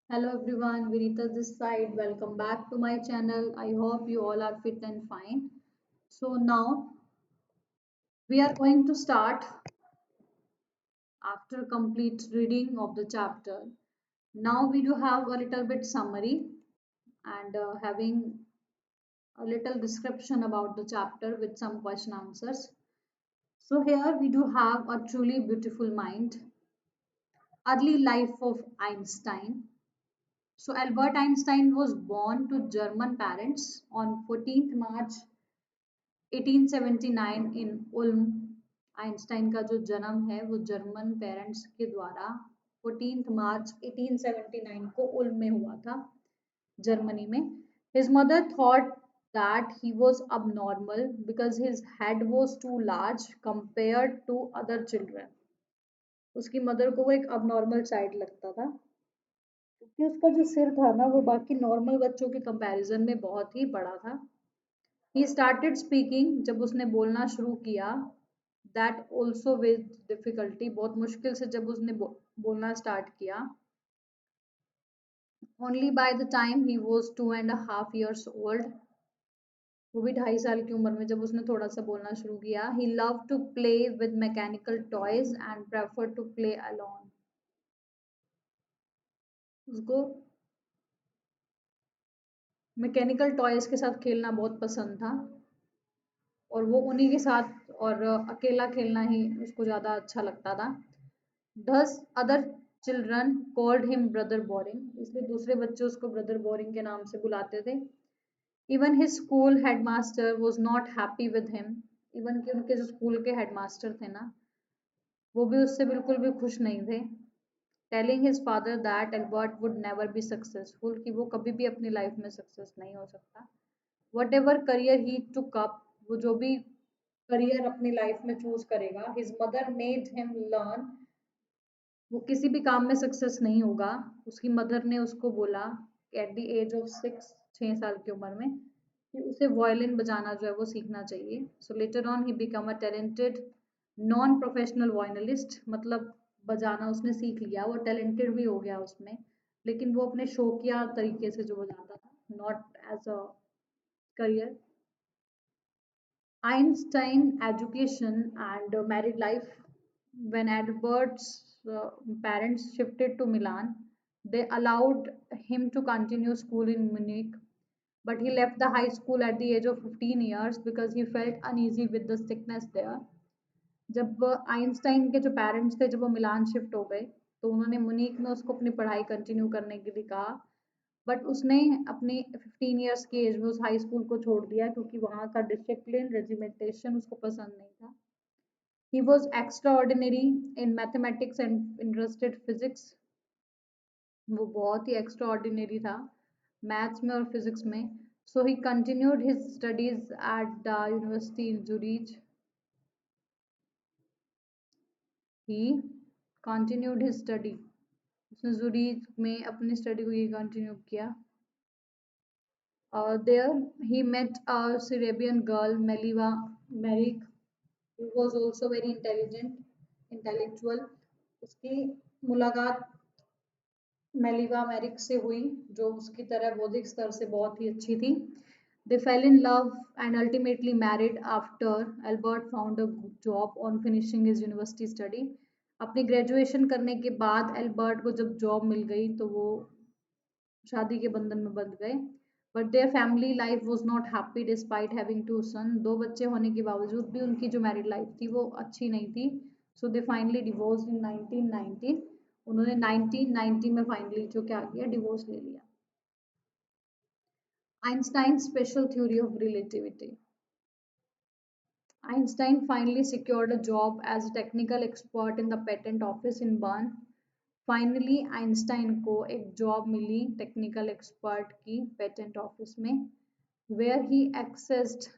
Hello everyone, Vinita this side. Welcome back to my channel. I hope you all are fit and fine. So now we are going to start after complete reading of the chapter. Now we do have a little bit summary and having a little description about the chapter with some question answers. So here we do have a truly beautiful mind, early life of Einstein. So Albert Einstein was born to German parents on 14th March 1879 in Uloom. Einstein का जो जन्म है वो German parents के द्वारा 14th मार्च 1879 को उल्म में हुआ था, जर्मनी में। His mother thought that he was abnormal because his head was too large compared to other children. उसकी मदर को वो एक abnormal child लगता था क्योंकि उसका जो सिर था ना वो बाकी नॉर्मल बच्चों के कंपैरिजन में बहुत ही बड़ा था। He started speaking जब उसने बोलना शुरू किया, that also with difficulty, बहुत मुश्किल से जब उसने बोलना स्टार्ट किया। Only by the time he was 2.5 years old, वो भी 2.5 साल की उम्र में जब उसने थोड़ा सा बोलना शुरू किया। He loved to play with mechanical toys and preferred to play alone. उसको मैकेनिकल टॉयज के साथ खेलना बहुत पसंद था और वो उन्हीं के साथ और अकेला खेलना ही उसको ज़्यादा अच्छा लगता था। Thus other children called him brother boring, इसलिए दूसरे बच्चे उसको ब्रदर बोरिंग के नाम से बुलाते थे। Even his school headmaster was not happy with him, even कि उनके जो स्कूल के हेडमास्टर थे ना वो भी उससे बिल्कुल भी खुश नहीं थे। Telling his father that Albert would never be successful, कि वो कभी भी अपनी लाइफ में सक्सेस नहीं हो सकता। Whatever career he took up, वो जो भी करियर अपनी लाइफ में चूज करेगा, his mother made him learn, वो किसी भी काम में सक्सेस नहीं होगा। उसकी मदर ने उसको बोला एट द एज ऑफ 6 की उम्र में कि उसे वायलिन बजाना जो है वो सीखना चाहिए। So later on he become a talented non professional violinist, मतलब बजाना उसने सीख लिया, वो टैलेंटेड भी हो गया उसमें, लेकिन वो अपने शौकिया तरीके से जो बजाता था, not as a career. Einstein education and married life. When Albert's parents shifted to Milan, they allowed him to continue school in Munich, but he left the high school at the age of 15 years because he felt uneasy with the sickness there. जब Einstein के जो parents थे जब वो मिलान shift हो गए तो उन्होंने मुनीक में उसको अपनी पढ़ाई कंटिन्यू करने के लिए कहा, बट उसने अपनी 15 इयर्स की एज में उस हाई स्कूल को छोड़ दिया क्योंकि वहाँ का डिसिप्लिन रेजिमेंटेशन उसको पसंद नहीं था। He was extraordinary in mathematics and interested physics, वो बहुत ही एक्स्ट्रा ऑर्डिनरी था मैथ्स में और फिजिक्स में। So he continued his studies at the university in Zurich, he continued his study, उसने जूरिच में अपनी स्टडी को ये कंटिन्यू किया। There he met a Serbian girl, Meliva Merrick, who was also very intellectual. उसकी मुलाकात मेलिवा मैरिक से हुई जो उसकी तरह बौद्धिक स्तर से बहुत ही अच्छी थी। They fell in love and ultimately married after Albert found a job on finishing his university study. अपनी ग्रेजुएशन करने के बाद एल्बर्ट को जब जॉब मिल गई तो वो शादी के बंधन में बंध गए। But their family life was not happy despite having two son, दो बच्चे होने के बावजूद भी उनकी जो मैरिड लाइफ थी वो अच्छी नहीं थी। सो दे फाइनली डिवोर्स इन 1919, उन्होंने 1990 में फाइनली जो क्या किया डिवोर्स ले लिया। Einstein special theory of relativity. Einstein finally secured a job as a technical expert in the patent office in Bern. Finally Einstein को एक जॉब मिली टेक्निकल एक्सपर्ट की पेटेंट ऑफिस में, where he accessed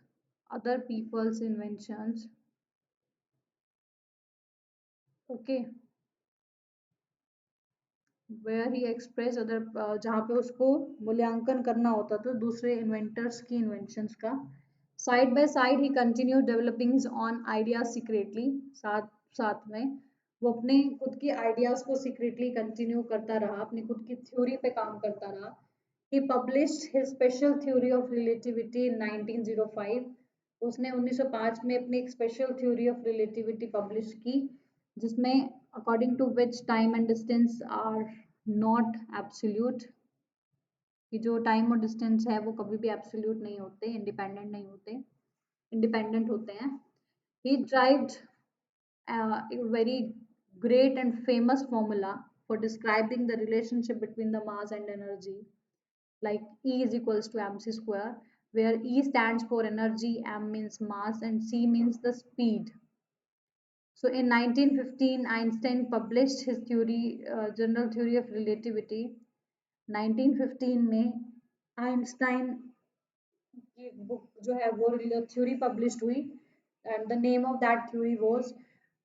other people's inventions. Okay, where he express other, जहाँ पे उसको मूल्यांकन करना होता था दूसरे इन्वेंटर्स की इन्वेंशंस का। Side by side he continue developing on idea secretly, साथ साथ में वो अपने खुद की आइडियाज को सीक्रेटली कंटिन्यू करता रहा, अपनी खुद की थ्योरी पे काम करता रहा। He published his special theory of relativity in 1905। उसने 1905 में अपनी एक special theory of relativity publish की, जिसमें according to which time and distance are not absolute, कि जो टाइम और डिस्टेंस है वो कभी भी एब्सोल्यूट नहीं होते, इंडिपेंडेंट नहीं होते, इंडिपेंडेंट होते हैं। ही derived a very great and famous formula for describing the relationship between the mass and energy, like E is equals to mc square, where E stands for energy, m means mass, and c means the speed. So in 1915 Einstein published his theory, general theory of relativity. 1915 में Einstein की book जो है वो theory published हुई, and the name of that theory was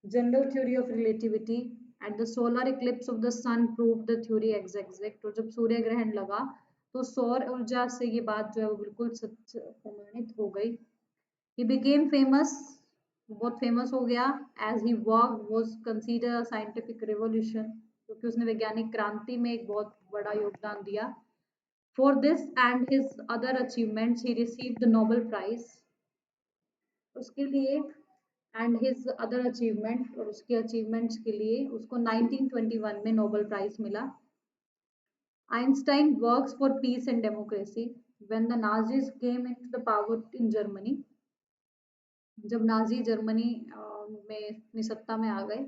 general theory of relativity. And the solar eclipse of the sun prove the theory exact. और जब सूर्य ग्रहण लगा तो सौर ऊर्जा से ये बात जो है वो बिल्कुल सच प्रमाणित हो गई। ही बिकेम फेमस, बहुत फेमस हो गया, as he work was consider scientific revolution, क्योंकि उसने वैज्ञानिक क्रांति में एक बहुत बड़ा योगदान दिया। For this and his other achievements, he received the Nobel Prize. उसके लिए एंड हिज अदर अचीवमेंट, और उसके अचीवमेंट्स के लिए उसको 1921 में नोबेल प्राइज मिला। Einstein works for peace and democracy. When the Nazis came into the power in Germany, जब नाजी जर्मनी में अपनी सत्ता में आ गए,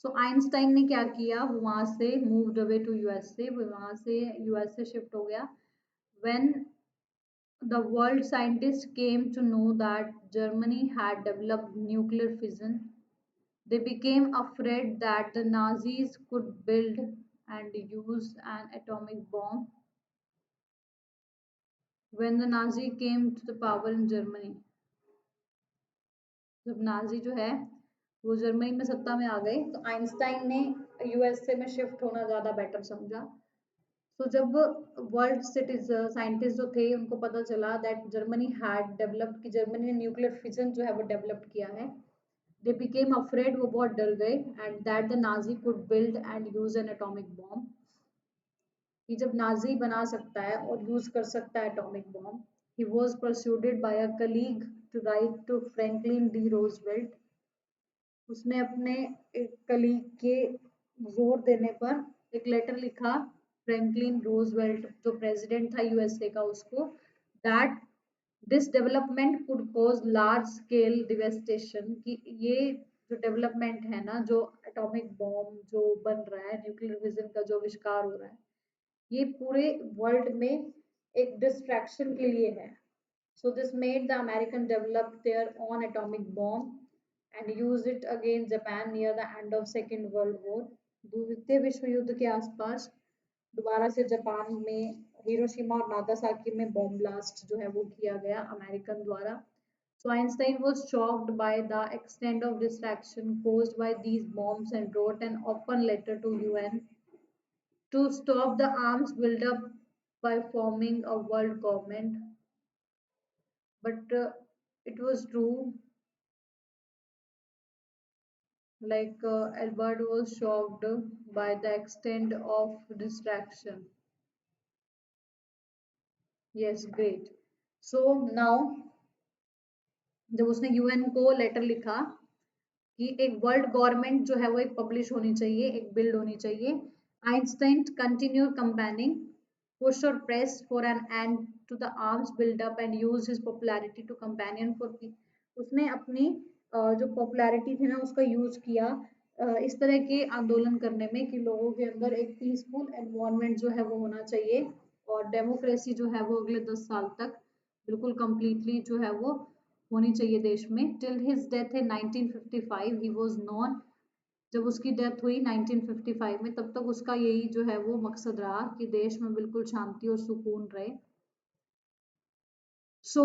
सो आइंस्टाइन ने क्या किया, वो वहां से मूव्ड अवे टू यूएसए, वो वहां से यूएसए शिफ्ट हो गया। When the world scientists came to know that Germany had developed nuclear fission, they became afraid that the Nazis could build and use an atomic bomb. When the Nazi came to the power in Germany, जब Nazi जो है वो Germany में सत्ता में आ गए, तो Einstein ने यूएसए में शिफ्ट होना ज़्यादा बेटर समझा। तो जब वर्ल्ड सिटीज साइंटिस्ट जो थे उनको पता चला दैट जर्मनी हैड डेवलप्ड, कि जर्मनी ने न्यूक्लियर फिजन जो है वो डेवलप किया है, दे बिकेम अफ्रेड, वो बहुत डर गए, and that the Nazi could build and use an atomic bomb, कि जब नाजी बना सकता है और यूज कर सकता है atomic bomb. He was persuaded by a colleague to write to Franklin D Roosevelt. उसने अपने एक कलीग के जोर देने पर एक लेटर लिखा फ्रैंकलिन रोजवेल्ट, जो प्रेसिडेंट था यूएसए का, उसको, that this development could cause large scale devastation, कि ये जो डेवलपमेंट है ना, जो एटॉमिक बॉम्ब जो बन रहा है, न्यूक्लियर विजन का जो आविष्कार हो रहा है, ये पूरे वर्ल्ड में एक डिस्ट्रैक्शन के लिए है। So this made the American develop their on atomic bomb and used it against Japan near the end of Second World War। द्वितीय विश्व युद्ध के आसपास दोबारा से जापान में हिरोशिमा और नागासाकी में बॉम्ब ब्लास्ट जो है वो किया गया अमेरिकन द्वारा। So Einstein was shocked by the extent of distraction caused by these bombs and wrote an open letter to UN to stop the arms buildup by forming a world government. But it was true, like Albert was shocked by the extent of distraction. Yes, great. So now जब उसने UN को letter लिखा कि एक world government जो है वो एक पब्लिश होनी चाहिए, एक बिल्ड होनी चाहिए, आइंस्टाइन कंटिन्यू कंपेनिंग पुश और press for an end to the arms buildup and use his popularity to companion for peace. उसने अपनी जो पॉपुलैरिटी थी ना उसका यूज किया इस तरह के आंदोलन करने में, कि लोगों के अंदर एक पीसफुल एनवायरनमेंट जो है वो होना चाहिए, और डेमोक्रेसी जो है वो अगले 10 साल तक बिल्कुल कंप्लीटली जो है वो होनी चाहिए देश में। Till his death in 1955 he was non. जब उसकी डेथ हुई 1955 में, तब तक उसका यही जो है वो मकसद रहा कि देश में बिल्कुल शांति और सुकून रहे। So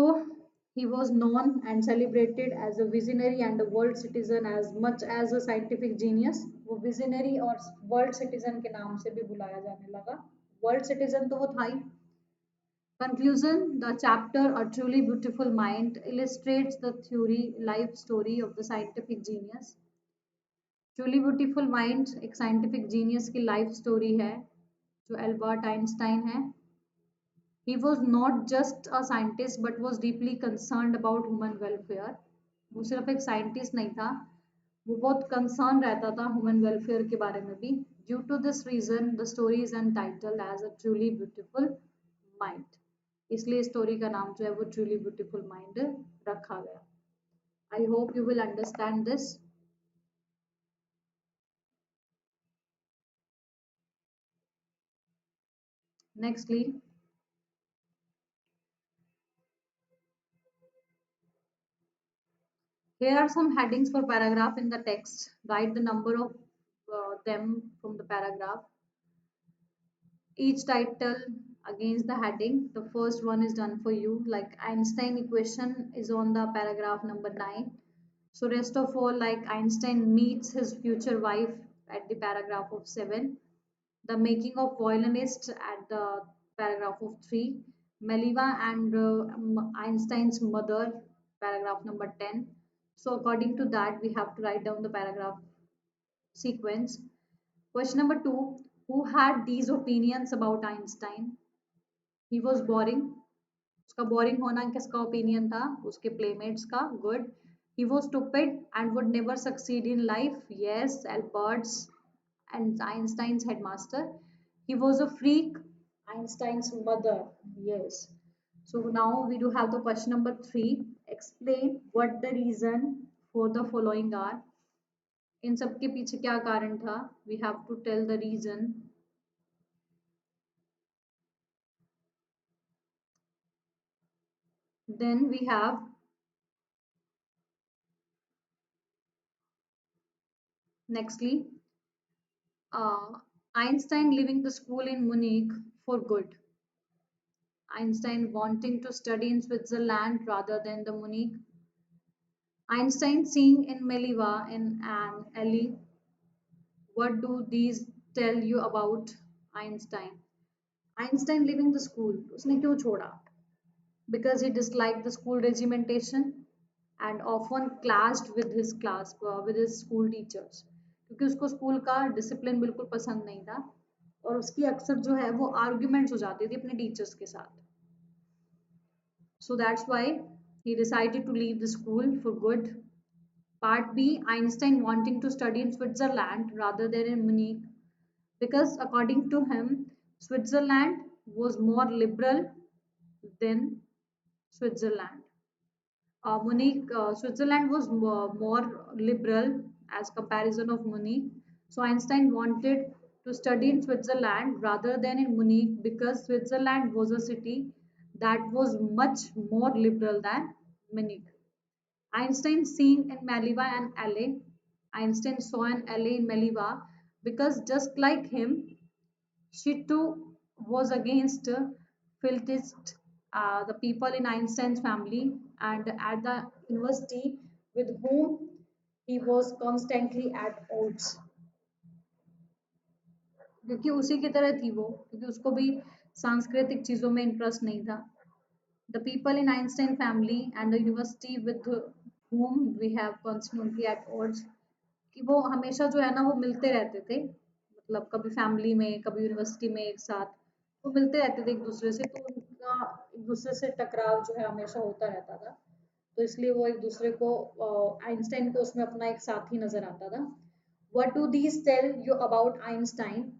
he was known and celebrated as a visionary and a world citizen as much as a scientific genius। वो visionary और world citizen के नाम से भी बुलाया जाने लगा। world citizen तो वो था ही। Conclusion: the chapter "A Truly Beautiful Mind" illustrates the theory life story of the scientific genius truly beautiful mind एक साइंटिफिक जीनियस की लाइफ स्टोरी है जो एल्बर्ट आइंस्टाइन है. He was not just a scientist but was deeply concerned about human welfare. वो सिर्फ एक scientist नहीं था, वो बहुत कंसर्न रहता था ह्यूमन वेलफेयर के बारे में भी. Due to this reason the story is entitled as a truly beautiful mind. इसलिए स्टोरी का नाम जो है वो ट्रूली ब्यूटीफुल माइंड रखा गया. I hope you will understand this. Nextly, here are some headings for paragraph in the text. Write the number of them from the paragraph. Each title against the heading. The first one is done for you. Like Einstein equation is on the paragraph number 9. So rest of all, like Einstein meets his future wife at the paragraph of 7. The making of violinist at the paragraph of 3. Meliva and Einstein's mother, paragraph number 10. So according to that, we have to write down the paragraph sequence. Question number 2. Who had these opinions about Einstein? He was boring. उसका boring होना किसका opinion था? उसके playmates का. Good. He was stupid and would never succeed in life. Yes, Albert's and Einstein's headmaster. He was a freak. Einstein's mother. Yes. So now we do have the question number 3. Explain what the reason for the following are. इन सब के पीछे क्या कारण था? We have to tell the reason. Then we have nextly Einstein leaving the school in Munich for good. Einstein wanting to study in Switzerland rather than the Munich. Einstein seeing in Meliva and Ellie. What do these tell you about Einstein? Einstein leaving the school. उसने क्यों छोड़ा? Because he disliked the school regimentation and often clashed with his with his school teachers. क्योंकि उसको school का discipline बिल्कुल पसंद नहीं था और उसकी अक्सर जो है वो आर्ग्यूमेंट्स हो जाती थी अपने टीचर्स के साथ. So that's why he decided to leave the school for good. Part B, Einstein wanting to study in Switzerland rather than in Munich because according to him, Switzerland was more liberal than Switzerland. Munich, Switzerland was more liberal as comparison of Munich. So Einstein wanted to study in Switzerland rather than in Munich because Switzerland was a city that was much more liberal than Munich. Einstein seeing in Maliva and LA. Einstein saw an LA in Maliva because just like him, she too was against Filtist, the people in Einstein's family, and at the university with whom he was constantly at odds. क्योंकि उसी की तरह थी वो, क्योंकि उसको भी सांस्कृतिक चीज़ों में इंटरेस्ट नहीं था. The people in Einstein family and the university with whom we have constantly at odds. कि वो हमेशा जो है ना वो मिलते रहते थे, मतलब कभी फैमिली में कभी यूनिवर्सिटी में एक साथ वो मिलते रहते थे एक दूसरे से, तो उनका एक दूसरे से टकराव जो है हमेशा होता रहता था. तो इसलिए वो एक दूसरे को आइंस्टाइन को उसमें अपना एक साथी नजर आता था. What do these tell you about Einstein?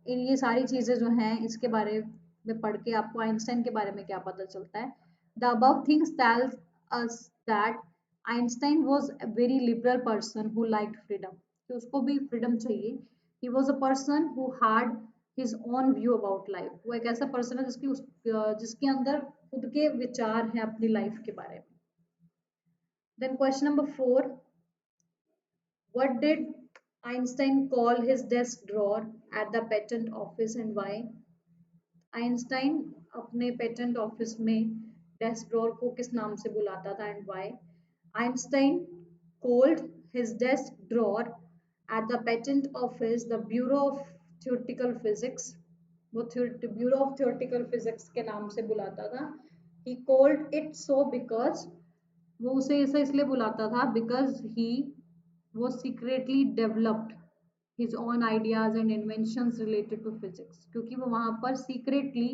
इन ये सारी चीजें जो हैं इसके बारे में पढ़ के आपको आइंस्टाइन के बारे में क्या पता चलता है? The above things tells us that Einstein was a very liberal person who liked freedom. कि उसको भी फ्रीडम चाहिए. He was a person who had his own view about life. वो एक ऐसा पर्सन है जिसके अंदर खुद के विचार हैं अपनी लाइफ के बारे में. Then question number 4. What did Einstein call his desk drawer at the patent office and why? Einstein अपने पेटेंट ऑफिस में डेस्क ड्रॉर को किस नाम से बुलाता था and why? Einstein called his desk drawer at the patent office the Bureau of Theoretical Physics. वो bureau of theoretical physics के नाम से बुलाता था. He called it so because वो उसे ऐसा इसलिए बुलाता था because he वो secretly developed his own ideas and inventions related to physics, क्योंकि वो वहां पर सीक्रेटली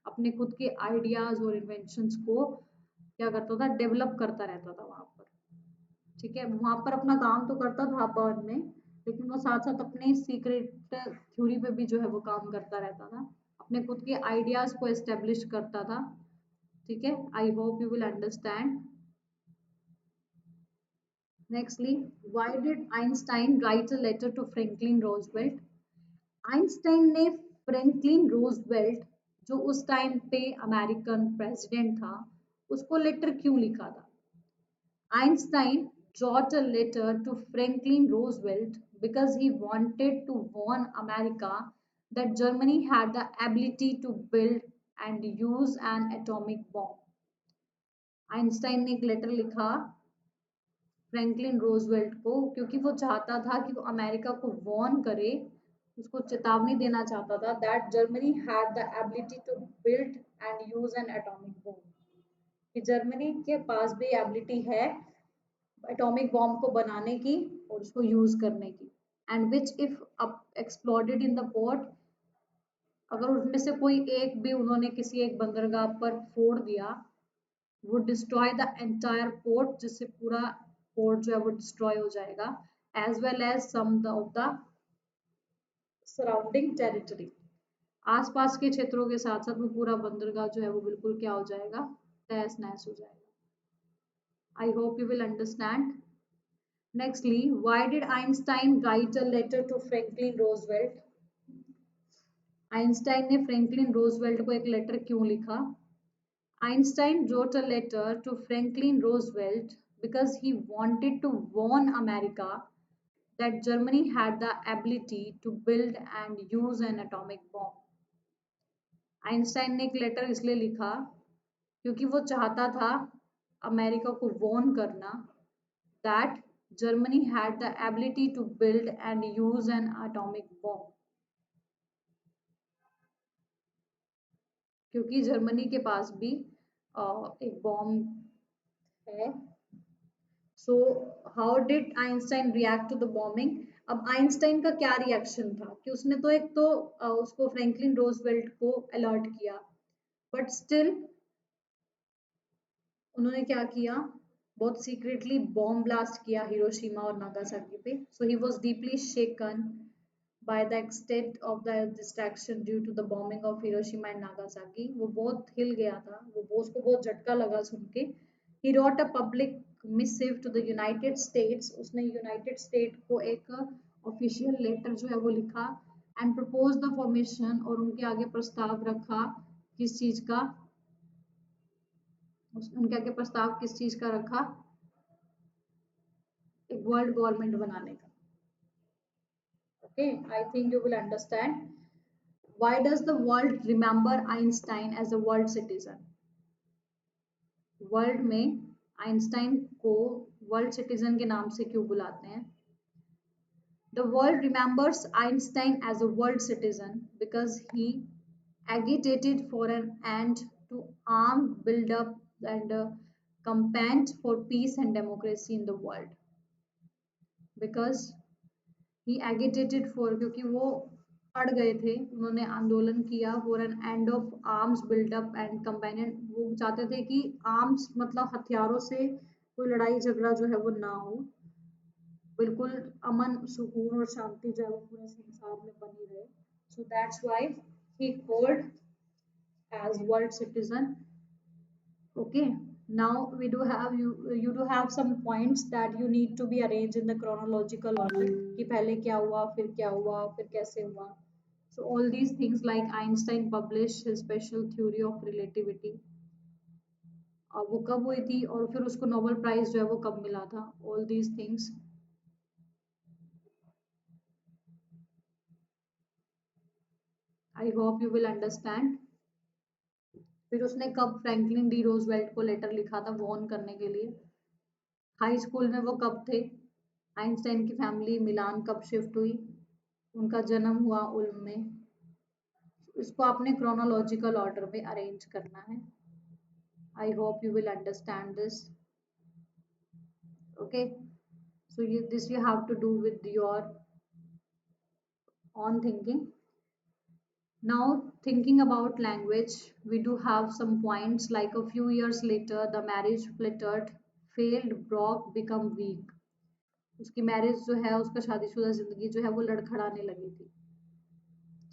अपने खुद के आइडियाज और इन्वेंशंस को क्या करता था, डेवलप करता रहता था वहां पर। ठीक है, वहां पर अपना काम तो करता था बर्न में, लेकिन वो साथ साथ अपने सीक्रेट थ्योरी पे भी जो है वो काम करता रहता था, अपने खुद के आइडियाज को एस्टेब्लिश करता था। ठीक है, I hope you will understand. Nextly, why did Einstein write a letter to Franklin Roosevelt? Einstein ने फ्रैंकलिन रोजवेल्ट, जो उस टाइम पे अमेरिकन प्रेसिडेंट था, उसको लेटर क्यों लिखा था? Einstein wrote a letter to Franklin Roosevelt because he wanted to warn America that Germany had the ability to build and use an atomic bomb. Einstein ने एक लेटर लिखा Franklin Roosevelt को क्योंकि वो चाहता था कि वो अमेरिका को वॉर्न करे, उसको चेतावनी देना चाहता था that Germany had the ability to build and use an atomic bomb, कि जर्मनी के पास भी एबिलिटी है एटॉमिक बॉम्ब को बनाने की और उसको यूज करने की, and which if exploded in the port, अगर उनमें से कोई एक भी उन्होंने किसी एक बंदरगाह पर फोड़ दिया, would destroy the entire port, जिससे पूरा पोर्ट जो है वो डिस्ट्रॉय हो जाएगा, as well as some of the surrounding territory, आसपास के क्षेत्रों के साथ साथ वो पूरा बंदरगाह जो है वो बिल्कुल क्या हो जाएगा, तहस नहस हो जाएगा। I hope you will understand. Nextly, why did Einstein write a letter to Franklin Roosevelt? Einstein ने फ्रैंकलिन रोजवेल्ट को एक लेटर क्यों लिखा? Einstein wrote a letter to Franklin Roosevelt because he wanted to warn America that Germany had the ability to build and use an atomic bomb. Einstein ने एक letter इसलिए लिखा क्योंकि वो चाहता था अमेरिका को वॉर्न करना that Germany had the ability to build and use an atomic bomb, क्योंकि जर्मनी के पास भी एक बॉम्ब है। So how did Einstein react to the bombing? अब आइंस्टाइन का क्या रिएक्शन था कि उसने तो एक तो उसको फ्रैंकलिन रोजवेल्ट को अलर्ट किया, बट स्टिल उन्होंने क्या किया, बहुत सीक्रेटली बॉम्ब ब्लास्ट किया हिरोशिमा और नागासाकी पे। So he was deeply shaken by the extent of the destruction due to the bombing of Hiroshima and Nagasaki, वो बहुत हिल गया था, वो उसको बहुत झटका लगा सुन के। He wrote a public missive to the United States, उसने यूनाइटेड स्टेट को एक ऑफिशियल लेटर जो है वो लिखा एंड प्रपोज द फॉर्मेशन, और उनके आगे प्रस्ताव रखा किस चीज का, उनके आगे प्रस्ताव किस चीज का रखा, एक वर्ल्ड गवर्नमेंट बनाने का। Okay, I think you will understand. Why does the world remember Einstein as a world citizen? World में आइंस्टाइन को वर्ल्ड सिटीजन के नाम से क्यों बुलाते हैं? The world remembers Einstein as a world citizen because he agitated for an end to armed build-up and campaigned for peace and democracy in the world. Because he agitated for, क्योंकि वो अड़ गए थे, उन्होंने आंदोलन किया for an end of arms buildup and combined, वो चाहते थे कि आर्म्स मतलब हथियारों से कोई लड़ाई झगड़ा जो है वो ना हो, बिल्कुल अमन सुकून और शांति जो है वो पूरे संसार में बनी रहे। So that's why he called as world citizen. Okay, now we do have you do have some points that you need to be arranged in the chronological order, कि पहले क्या हुआ फिर कैसे हुआ। So all these things like Einstein published his special theory of relativity, और वो कब हुई थी और फिर उसको नोबेल प्राइज जो है वो कब मिला था, all these things I hope you will understand। फिर उसने कब फ्रैंकलिन डी रोजवेल्ट को लेटर लिखा था वॉर्न करने के लिए? हाई स्कूल में वो कब थे? आइंस्टाइन की फैमिली मिलान कब शिफ्ट हुई? उनका जन्म हुआ उल्म में। इसको आपने क्रोनोलॉजिकल ऑर्डर में अरेंज करना है। I hope you will understand this. Okay, So this you have to do with your own thinking. Now, thinking about language, we do have some points like a few years later, the marriage fluttered, failed, broke, become weak. उसकी marriage जो है, उसका शादीशुदा जिंदगी जो है वो लड़खड़ाने लगी थी।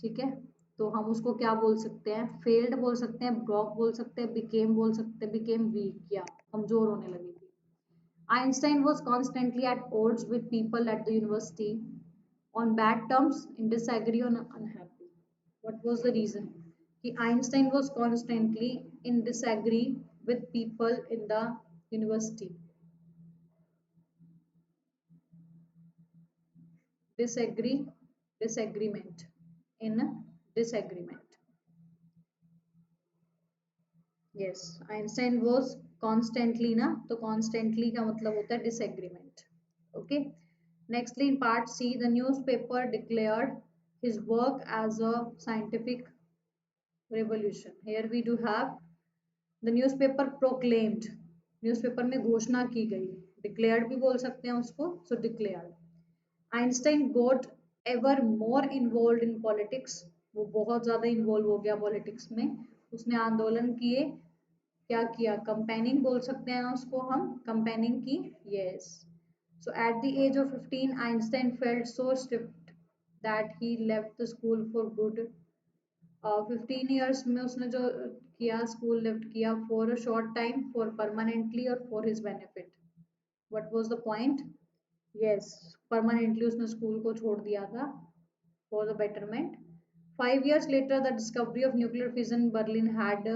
ठीक है, तो हम उसको क्या बोल सकते हैं? फेल्ड बोल सकते हैं, ब्रॉक बोल सकते हैं, बिकेम बोल सकते हैं, बिकेम वीक या कमजोर होने लगी थी। Einstein was constantly at odds with people at the university, on bad terms, in disagree, or unhappy. What was the reason? कि Einstein was constantly in disagree with people in the university. Disagree, disagreement, in disagreement. Yes, Einstein was constantly ना, तो constantly का मतलब होता है disagreement. Okay. Nextly, in part C, the newspaper declared his work as a scientific revolution. Here we do have the newspaper proclaimed. Newspaper में घोषणा की गई. Declared भी बोल सकते हैं उसको. So declared. Einstein got ever more involved in politics. वो बहुत ज़्यादा involve हो गया politics में. उसने आंदोलन किए. क्या किया? Campaigning बोल सकते हैं उसको हम. Campaigning की. Yes. So at the age of 15, Einstein felt so stripped that he left the school for good. 15 years में उसने जो किया, स्कूल लिफ्ट किया for a short time, for permanently और for his benefit. What was the point? Yes, permanently उसने school को छोड़ दिया था for the betterment. 5 years later, the discovery of nuclear fission in Berlin had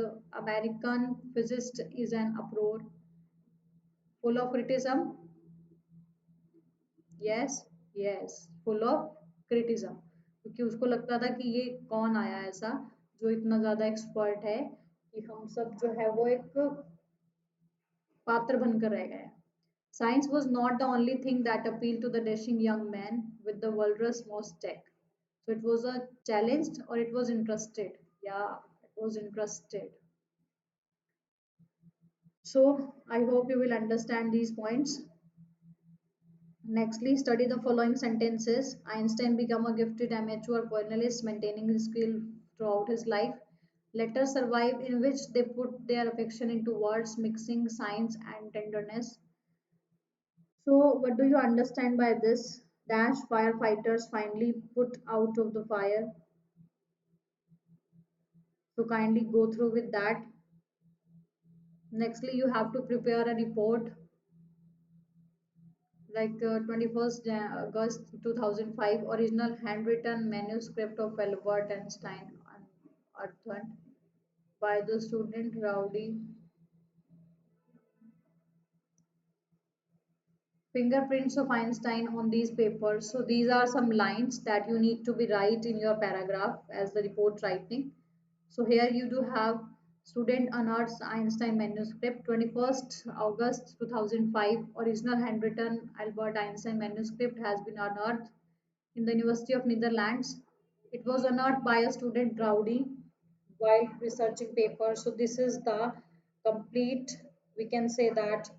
American physicists is an uproar, full of criticism. Yes, yes, full of criticism, क्योंकि उसको लगता था कि ये कौन आया ऐसा जो इतना ज्यादा एक्सपर्ट है कि हम सब जो है वो एक पात्र बनकर रह गए. Science was not the only thing that appealed to the dashing young man with the world's most tech. So it was a challenged or it was interested. Yeah, it was interested. So I hope you will understand these points. Nextly, study the following sentences. Einstein became a gifted amateur journalist, maintaining his skill throughout his life. Letters survive in which they put their affection into words, mixing science and tenderness. So, what do you understand by this? Dash firefighters finally put out of the fire. So, kindly go through with that. Nextly, you have to prepare a report like 21st August 2005, original handwritten manuscript of Albert Einstein unearthed by the student Rowdy. Fingerprints of Einstein on these papers. So these are some lines that you need to be write in your paragraph as the report writing. So here you do have student unearths Einstein manuscript, 21st August 2005, original handwritten Albert Einstein manuscript has been unearthed in the University of Netherlands. It was unearthed by a student Rowdy while researching paper. So this is the complete, we can say that,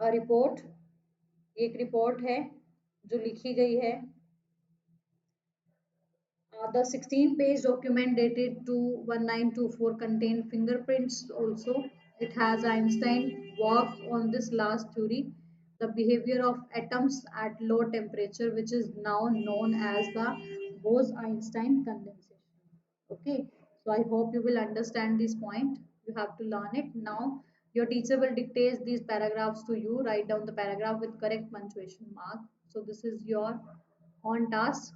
a report. एक report है जो लिखी गई है. The 16-page document dated to 1924 contained fingerprints also. It has Einstein work on this last theory, the behavior of atoms at low temperature, which is now known as the Bose-Einstein condensation. Okay, so I hope you will understand this point. You have to learn it. Now, your teacher will dictate these paragraphs to you. Write down the paragraph with correct punctuation mark. So this is your on task.